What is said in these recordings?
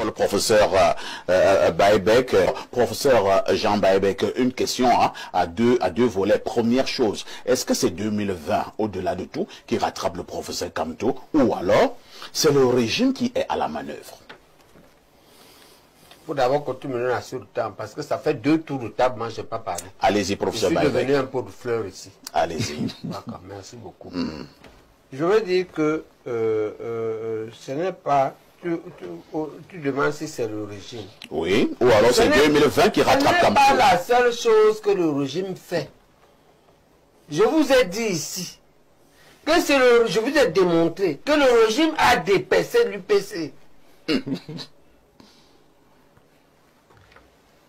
le professeur Baïbek. Professeur Jean Baïbek, une question à deux volets. Première chose, est-ce que c'est 2020, au-delà de tout, qui rattrape le professeur Kamto, ou alors c'est le régime qui est à la manœuvre? Il faut d'abord que tu me donnes assez de temps, parce que ça fait 2 tours de table, moi je n'ai pas parlé. Allez-y, professeur Baïbek. Je suis devenu un pot de fleurs ici. Allez-y. D'accord, merci beaucoup. Je veux dire que ce n'est pas... Tu demandes si c'est le régime. Oui, ou alors c'est 2020 qui rattrape Kamto. Ce n'est pas la seule chose que le régime fait. Je vous ai dit ici que je vous ai démontré que le régime a dépaissé l'UPC.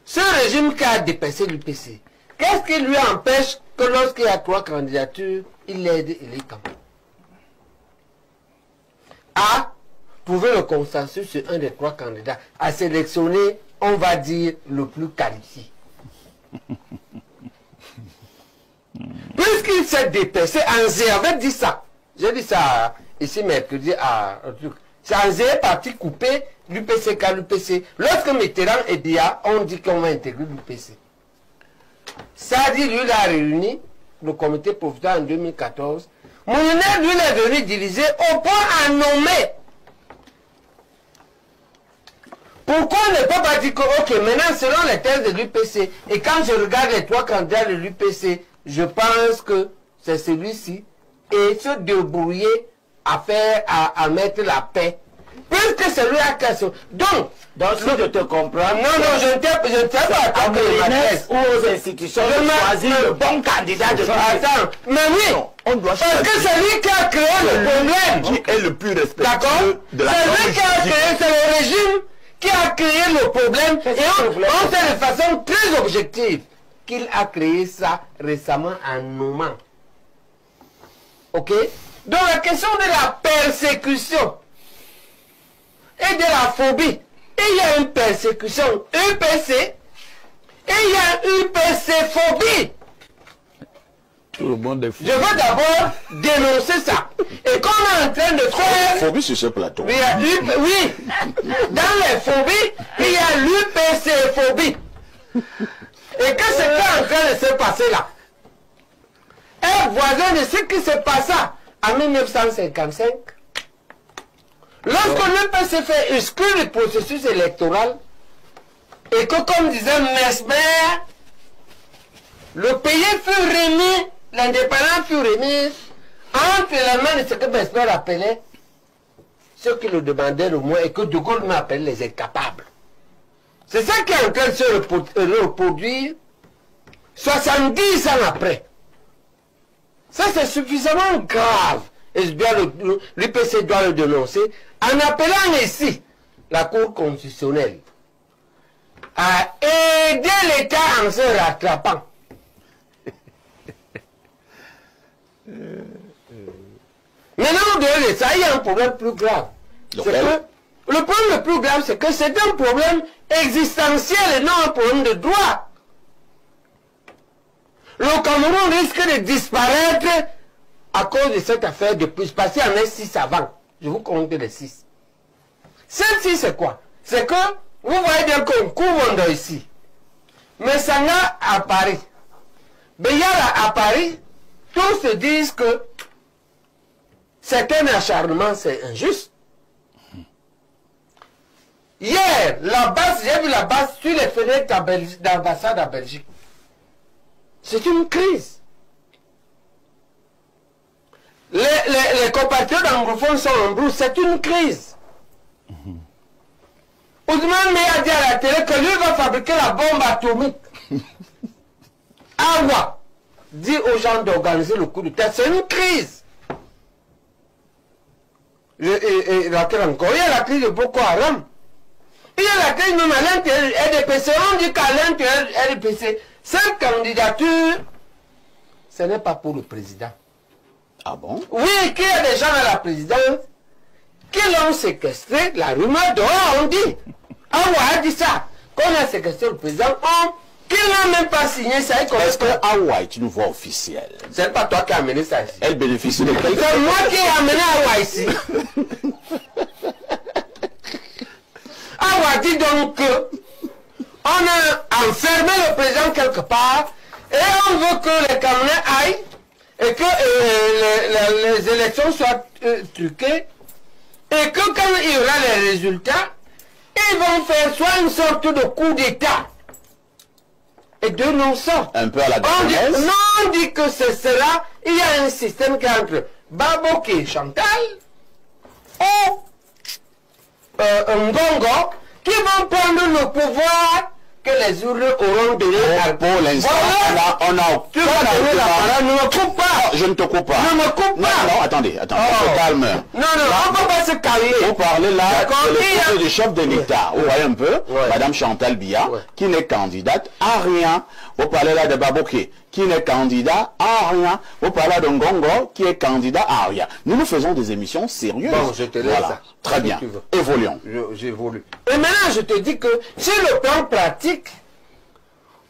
Ce régime qui a dépassé l'UPC, qu'est-ce qui lui empêche que lorsqu'il y a 3 candidatures, il aide et les campagnes? À trouver le consensus sur un des 3 candidats, à sélectionner, on va dire, le plus qualifié. Puisqu'il s'est dépaissé, Anzé avait dit ça. J'ai dit ça ici mercredi à un truc. C'est Anzé est parti couper l'UPC car l'UPC. Lorsque Mitterrand et Dia ont dit qu'on va intégrer l'UPC. Sadi, lui, il a réuni le comité provisoire en 2014. Moulinet, lui, il est venu diriger au point à nommer. Pourquoi on ne peut pas dire que, ok, maintenant, selon les thèses de l'UPC, et quand je regarde les 3 candidats de l'UPC, je pense que c'est celui-ci, et se débrouiller à faire, à mettre la paix. Puisque c'est lui à question. Donc, si je te comprends, non, je ne t'ai pas à l'UNES ou aux institutions de choisir le bon candidat de Attends, mais oui, non, on doit parce que c'est lui qui a créé le problème. Qui est le plus respectueux de la c'est lui qui a créé, c'est le régime qui a créé le problème. Et on sait de façon très objective qu'il a créé ça récemment en nommant. Ok? Donc la question de la persécution et de la phobie. Et il y a une persécution UPC et il y a UPC-phobie. Tout le monde est fou. Je veux d'abord dénoncer ça. Et qu'on est en train de faire... Phobie sur ce plateau. Oui. Dans les phobies, il y a l'UPC-phobie. Et que c'est en train de se passer là? Un voisin de ce qui se passa en 1955. Lorsque l'UPC fait exclure le processus électoral, et que, comme disait Mesmer, le pays fut remis, l'indépendance fut remise entre les mains de ce que Mesmer appelait, ceux qui le demandaient le moins, et que De Gaulle m'appelle les incapables. C'est ça qui est en train de se reproduire 70 ans après. Ça, c'est suffisamment grave. Et l'UPC doit le dénoncer en appelant ici la Cour constitutionnelle à aider l'État en se rattrapant. Maintenant, au-delà de ça, il y a un problème plus grave. Le problème le plus grave, c'est que c'est un problème existentiel et non un problème de droit. Le Cameroun risque de disparaître à cause de cette affaire de plus, parce qu'il y en a 6 avant. Je vous compte les 6. Cette 6, c'est quoi? C'est que, vous voyez bien qu'on couvre ici. Mais ça n'a à Paris. Béyala à Paris, tous se disent que c'est un acharnement, c'est injuste. Hier, la base, j'ai vu la base sur les fenêtres d'ambassade à Belgique. C'est une crise. Les compatriotes anglophones sont en brousse, c'est une crise. Ousmane Meï a dit à la télé que lui va fabriquer la bombe atomique. Awa dit aux gens d'organiser le coup d'État, c'est une crise. Laquelle encore? Il y a la crise de Boko Haram. Il y a la crise même à l'intérieur RDPC. On dit qu'à l'intérieur RDPC, cette candidature, ce n'est pas pour le président. Ah bon? Oui, qu'il y a des gens à la présidence qui l'ont séquestré, la rumeur dehors, on dit. Awa a dit ça. Qu'on a séquestré le président, qu'il n'a même pas signé ça. Est-ce que Awa est une voix officielle? C'est pas toi qui as amené ça ici. Elle bénéficie de quel... C'est moi qui ai amené Awa ici. Awa dit donc que on a enfermé le président quelque part et on veut que les Camerounais aillent et que les élections soient truquées et que quand il y aura les résultats, ils vont faire soit une sorte de coup d'État et de non-sort. Un peu à la on dit que ce sera, il y a un système qui est entre Baboke et Chantal ou Ngongo qui vont prendre le pouvoir que les urnes auront donné. Pour l'instant, on a tu vas donner la parole, ne me coupe pas. Je ne te coupe pas. Ne me coupe pas. Non, attendez, on se calme. Non, on ne peut pas se calmer. Vous parlez là du chef de l'État. Vous voyez un peu, Madame Chantal Biya, qui n'est candidate à rien. Vous parlez là de Baboke, qui n'est candidat à rien. Vous parlez de Ngongo, qui est candidat à rien. Nous faisons des émissions sérieuses. Bon, je te laisse ça. Très bien. Évoluons. J'évolue. Et maintenant, je te dis que sur le plan pratique,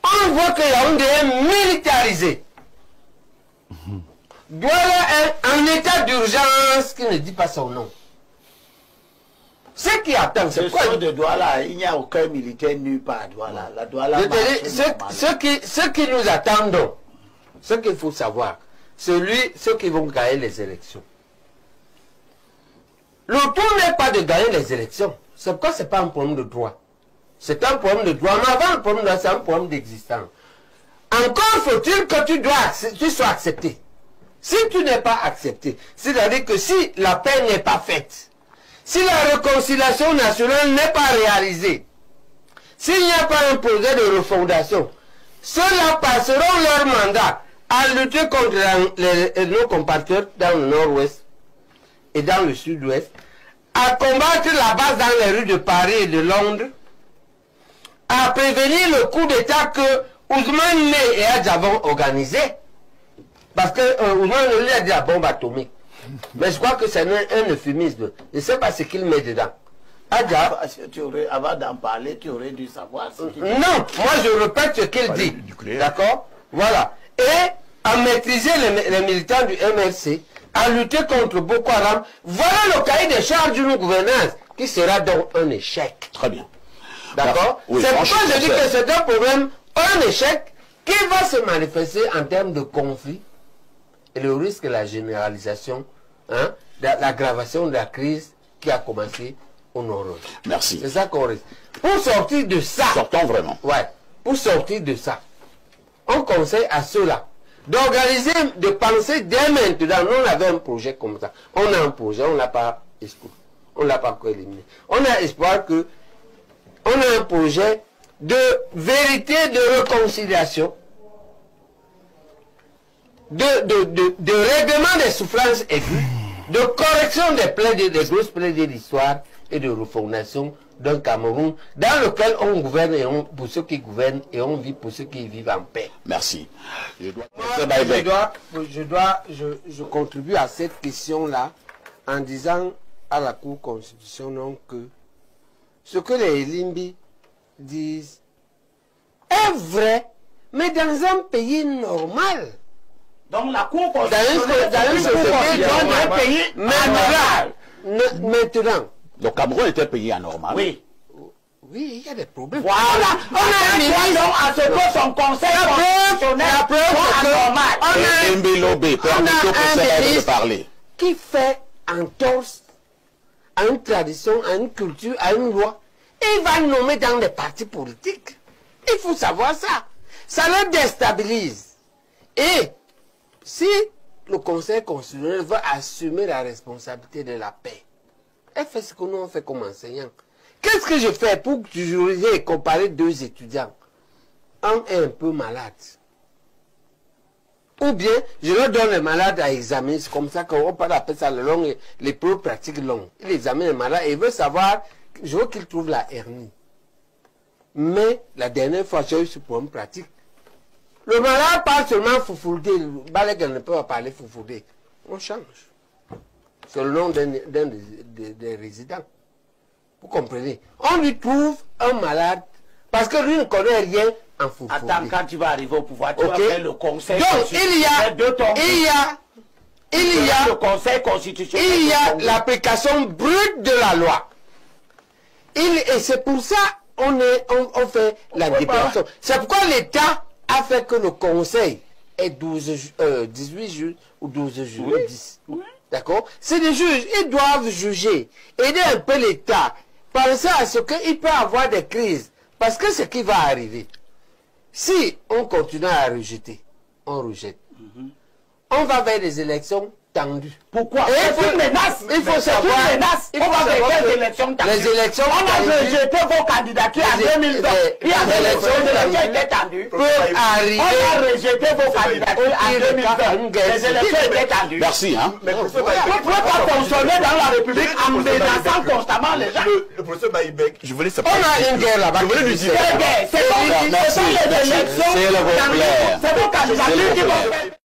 on voit que Yaoundé est militarisé. Douala est en état d'urgence qui ne dit pas son nom. Ce qui attend, c'est quoi de Douala? Il n'y a aucun militaire nulle part à Douala. La Douala ce qui nous attendons, ce qu'il faut savoir, c'est ceux qui vont gagner les élections. Le tout n'est pas de gagner les élections. C'est pourquoi ce n'est pas un problème de droit. C'est un problème de droit. Mais avant le problème de droit, c'est un problème d'existence. Encore faut-il que tu sois accepté. Si tu n'es pas accepté, c'est-à-dire que si la paix n'est pas faite, si la réconciliation nationale n'est pas réalisée, s'il n'y a pas un projet de refondation, ceux-là passeront leur mandat à lutter contre nos compatriotes dans le nord-ouest et dans le sud-ouest, à combattre la base dans les rues de Paris et de Londres, à prévenir le coup d'État que Ousmane Né et Adja vont organiser, parce que Ousmane Né a dit la bombe atomique. Mais je crois que c'est un euphémisme. Je ne sais pas ce qu'il met dedans. Adja, avant d'en parler, tu aurais dû savoir ce qu'il dit. Non, moi je répète ce qu'il dit. D'accord? Voilà. Et à maîtriser les militants du MRC, à lutter contre Boko Haram. Voilà le cahier des charges d'une gouvernance qui sera donc un échec. Très bien. D'accord? Oui, c'est pourquoi je dis que c'est un problème, un échec qui va se manifester en termes de conflit et le risque de la généralisation, hein, de l'aggravation de la crise qui a commencé au nord-ouest. Merci. C'est ça qu'on risque. Pour sortir de ça, sortons vraiment. Ouais. Pour sortir de ça, on conseille à ceux-là d'organiser, de penser dès maintenant. Nous, on avait un projet comme ça. On a un projet, on n'a pas espoir. On ne l'a pas encore éliminé. On a espoir que on a un projet de vérité, de réconciliation, de règlement des souffrances aiguës, de correction des grosses plaies de l'histoire et de refondation d'un Cameroun dans lequel on gouverne et pour ceux qui gouvernent et on vit pour ceux qui vivent en paix. Merci. Je contribue à cette question-là en disant à la Cour constitutionnelle que ce que les Limbi disent est vrai, mais dans un pays normal. Donc la Cour constitutionnelle dans une société, dans un pays normal. Maintenant. Le Cameroun était un pays anormal. Oui. Oui, il y a des problèmes. Voilà. On a un ministre à ce que son conseil constitutionnel soit anormal. On a un ministre qui fait entorse à une tradition, à une culture, à une loi. Il va nommer dans des partis politiques. Il faut savoir ça. Ça le déstabilise. Et si le Conseil constitutionnel veut assumer la responsabilité de la paix, elle fait ce que nous on fait comme enseignants. Qu'est-ce que je fais pour juridiser et comparer deux étudiants? Un est un peu malade. Ou bien, je leur donne les malades à examiner. C'est comme ça qu'on peut appeler ça le long, les preuves pratiques longues. Il examine les malades et il veut savoir, je veux qu'il trouve la hernie. Mais la dernière fois, j'ai eu ce problème pratique. Le malade parle seulement foufoudé. Le balai ne peut pas parler foufoudé. On change. C'est le nom d'un des résidents. Vous comprenez? On lui trouve un malade parce que lui ne connaît rien en foufoudé. Attends, quand tu vas arriver au pouvoir, tu vas faire le conseil constitutionnel. Donc, il y a l'application brute de la loi. Et c'est pour ça on fait la déclaration. C'est pourquoi l'État a fait que le Conseil est 18 juges ou 12 juges. Oui. 10. Oui. D'accord? C'est des juges, ils doivent juger, aider un peu l'État, penser à ce qu'il peut avoir des crises. Parce que ce qui va arriver, si on continue à rejeter, on rejette. On va vers des élections tendues. Pourquoi? C'est une menace. Il faut savoir. On va vers des élections tendues. Les élections on a rejeté vos candidatures en 2020. Il y a des élections étaient tendues. Arriver. On a rejeté vos candidatures en 2020. Les élections étaient tendues. Merci, hein. Mais on ne peut pas fonctionner dans la République en menaçant constamment les gens. Le professeur Baïbek, je voulais savoir. On a une guerre là-bas. Je voulais lui dire. C'est les élections. C'est le C'est vos candidatures qui vont faire.